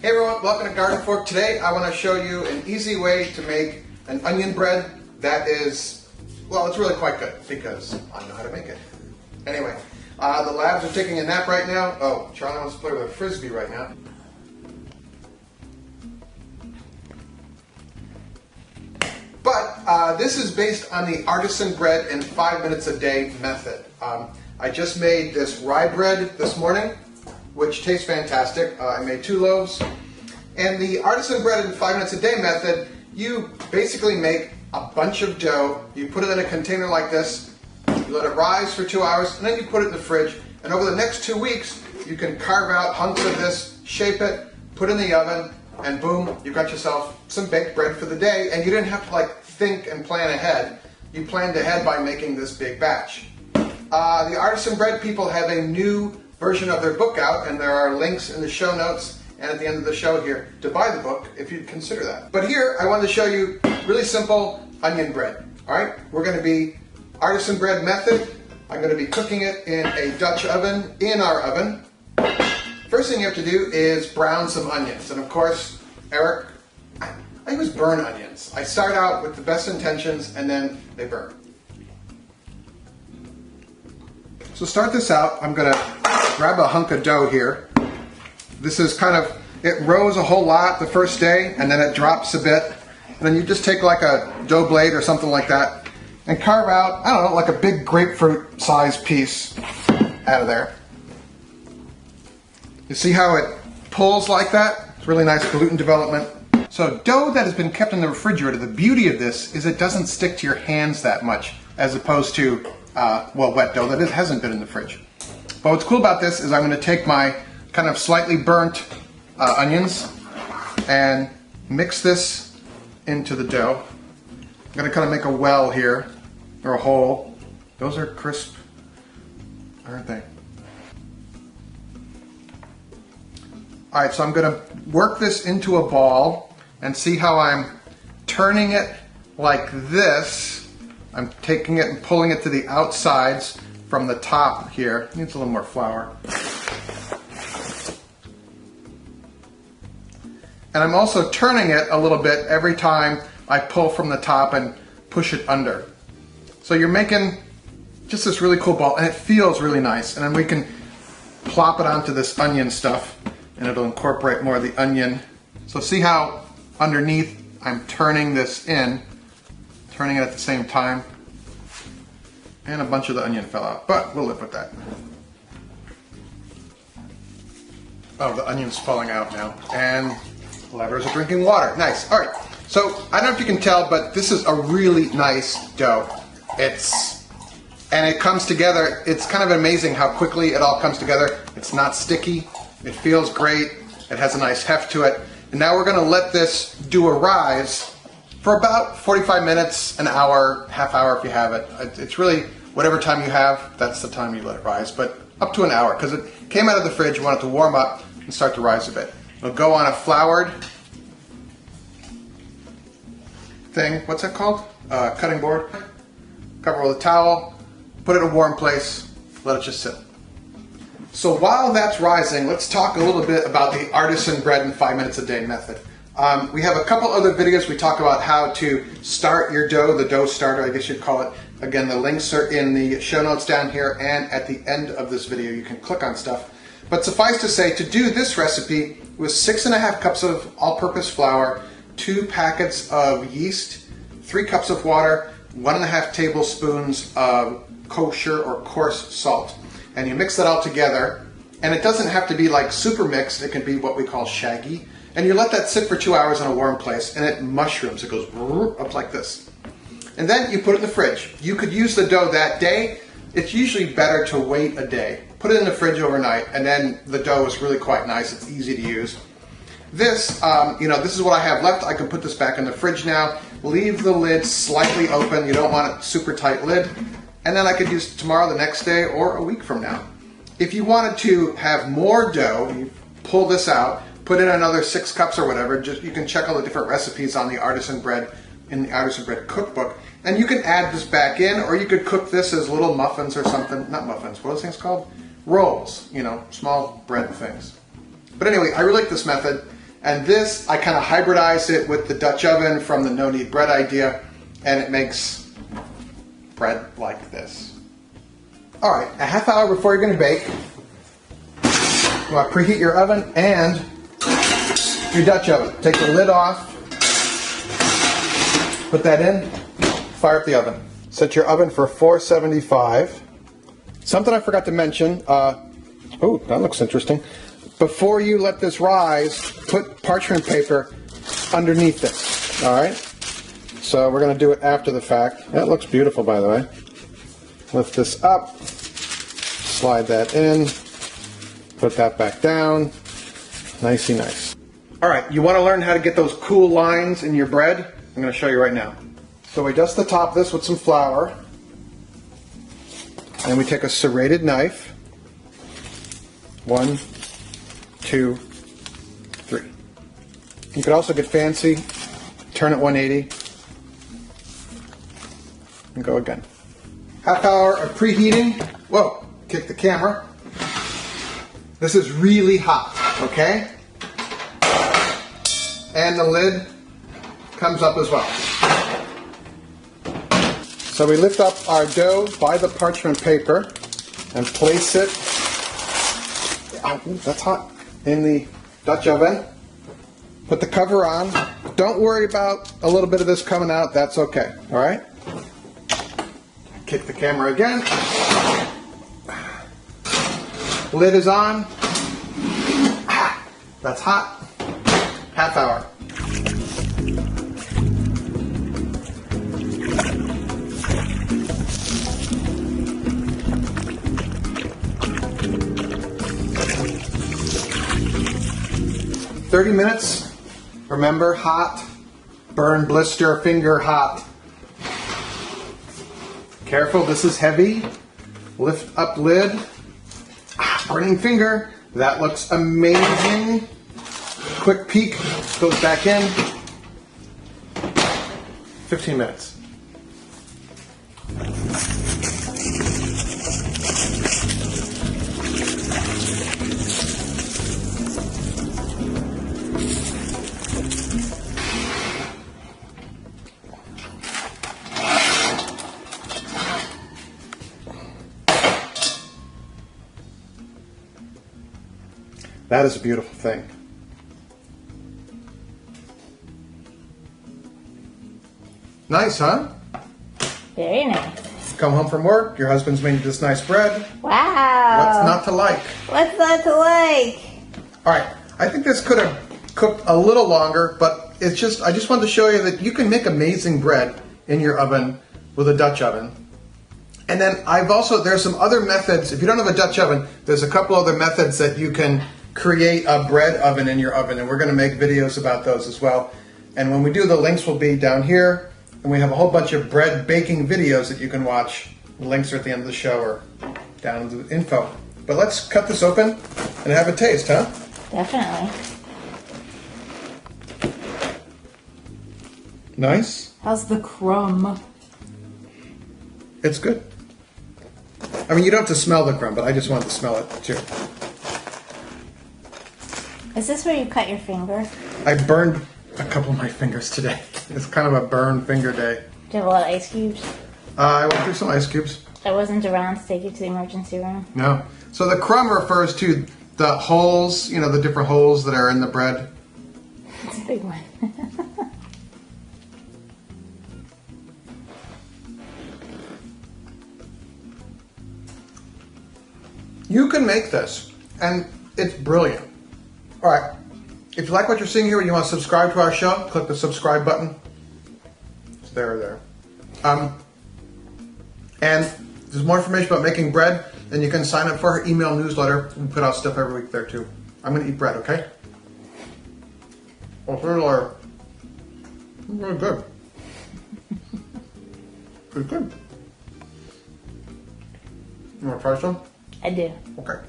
Hey everyone, welcome to GardenFork. Today I want to show you an easy way to make an onion bread that is, well, it's really quite good because I know how to make it. Anyway, the labs are taking a nap right now. Oh, Charlie wants to play with a frisbee right now. But this is based on the Artisan Bread in 5 minutes a day method. I just made this rye bread this morning, which tastes fantastic. I made 2 loaves. And the Artisan Bread in 5 minutes a day method, you basically make a bunch of dough, you put it in a container like this, you let it rise for 2 hours, and then you put it in the fridge. And over the next 2 weeks, you can carve out hunks of this, shape it, put it in the oven, and boom, you've got yourself some baked bread for the day. And you didn't have to think and plan ahead. You planned ahead by making this big batch. The Artisan Bread people have a new version of their book out, and there are links in the show notes and at the end of the show here to buy the book if you'd consider that. But here I wanted to show you really simple onion bread. Alright, we're going to be Artisan Bread method. I'm going to be cooking it in a Dutch oven, in our oven. First thing you have to do is brown some onions. And of course, Eric, I use burn onions. I start out with the best intentions and then they burn. So start this out, I'm going to grab a hunk of dough here. This is it rose a whole lot the first day and then it drops a bit. And then you just take like a dough blade or something like that and carve out, I don't know, like a big grapefruit sized piece out of there. You see how it pulls like that? It's really nice gluten development. So dough that has been kept in the refrigerator, the beauty of this is it doesn't stick to your hands that much as opposed to wet dough that hasn't been in the fridge. But what's cool about this is I'm going to take my kind of slightly burnt onions and mix this into the dough. I'm going to kind of make a well here, or a hole. Those are crisp, aren't they? Alright, so I'm going to work this into a ball and see how I'm turning it like this. I'm taking it and pulling it to the outsides from the top here. It needs a little more flour. And I'm also turning it a little bit every time I pull from the top and push it under. So you're making just this really cool ball, and it feels really nice. And then we can plop it onto this onion stuff, and it'll incorporate more of the onion. So see how underneath I'm turning this in, turning it at the same time. And a bunch of the onion fell out, but we'll live with that. Oh, the onion's falling out now. And levers are drinking water. Nice. All right. So I don't know if you can tell, but this is a really nice dough. And it comes together. It's kind of amazing how quickly it all comes together. It's not sticky. It feels great. It has a nice heft to it. And now we're going to let this do a rise for about 45 minutes, an hour, half hour if you have it. It's really whatever time you have, that's the time you let it rise. But up to an hour, because it came out of the fridge, you want it to warm up and start to rise a bit. It'll go on a floured thing. What's that called? Cutting board. Cover it with a towel. Put it in a warm place. Let it just sit. So while that's rising, let's talk a little bit about the Artisan Bread in 5 minutes a day method. We have a couple other videos. We talk about how to start your dough, the dough starter, I guess you'd call it. Again, the links are in the show notes down here and at the end of this video. You can click on stuff. But suffice to say, to do this recipe with 6.5 cups of all-purpose flour, 2 packets of yeast, 3 cups of water, 1.5 tablespoons of kosher or coarse salt. And you mix that all together, and it doesn't have to be like super mixed. It can be what we call shaggy. And you let that sit for 2 hours in a warm place, and it mushrooms. It goes up like this. And then you put it in the fridge. You could use the dough that day. It's usually better to wait a day. Put it in the fridge overnight, and then the dough is really quite nice. It's easy to use. This, this is what I have left. I can put this back in the fridge now. Leave the lid slightly open. You don't want a super tight lid. And then I could use it tomorrow, the next day, or a week from now. If you wanted to have more dough, you pull this out, put in another 6 cups or whatever. You can check all the different recipes on the Artisan Bread in the Artisan Bread cookbook. And you can add this back in, or you could cook this as little muffins or something. Not muffins, what are those things called? Rolls, small bread things. But anyway, I really like this method. And this, I kind of hybridized it with the Dutch oven from the no knead bread idea, and it makes bread like this. All right, a half hour before you're going to bake, you want to preheat your oven and your Dutch oven. Take the lid off, put that in, fire up the oven. Set your oven for 475. Something I forgot to mention, oh, that looks interesting. Before you let this rise, put parchment paper underneath this, all right? So we're gonna do it after the fact. That looks beautiful, by the way. Lift this up, slide that in, put that back down, nicey nice. All right, you wanna learn how to get those cool lines in your bread? I'm gonna show you right now. So we dust the top of this with some flour, and we take a serrated knife. 1, 2, 3. You could also get fancy, turn it 180, and go again. Half hour of preheating. Whoa, kick the camera. This is really hot, okay? And the lid comes up as well. So we lift up our dough by the parchment paper and place it, oh, that's hot, in the Dutch oven. Put the cover on. Don't worry about a little bit of this coming out, that's okay, all right? Kick the camera again. Lid is on. That's hot. Half hour. "30 minutes, remember, hot, burn, blister, finger hot. Careful, this is heavy. Lift up lid. Burning finger. That looks amazing. Quick peek, goes back in. 15 minutes. That is a beautiful thing. Nice, huh? Very nice. Come home from work, your husband's made this nice bread. Wow. What's not to like? What's not to like? All right, I think this could have cooked a little longer, but it's just, I just wanted to show you that you can make amazing bread in your oven with a Dutch oven. And then there's some other methods. If you don't have a Dutch oven, there's a couple other methods that you can create a bread oven in your oven, and we're going to make videos about those as well. And when we do, the links will be down here, and we have a whole bunch of bread baking videos that you can watch. The links are at the end of the show or down in the info. But let's cut this open and have a taste, huh? Definitely. Nice. How's the crumb? It's good. I mean, you don't have to smell the crumb, but I just wanted to smell it too. Is this where you cut your finger? I burned a couple of my fingers today. It's kind of a burn finger day. Do you have a lot of ice cubes? I went through some ice cubes. I wasn't around to take you to the emergency room. No. So the crumb refers to the holes, you know, the different holes that are in the bread. It's a big one. You can make this, and it's brilliant. All right, if you like what you're seeing here and you want to subscribe to our show, click the subscribe button. It's there or there. And there's more information about making bread, and you can sign up for our email newsletter. We put out stuff every week there too. I'm going to eat bread, okay? Oh, they're really good. Pretty good. You want to try some? I do. Okay.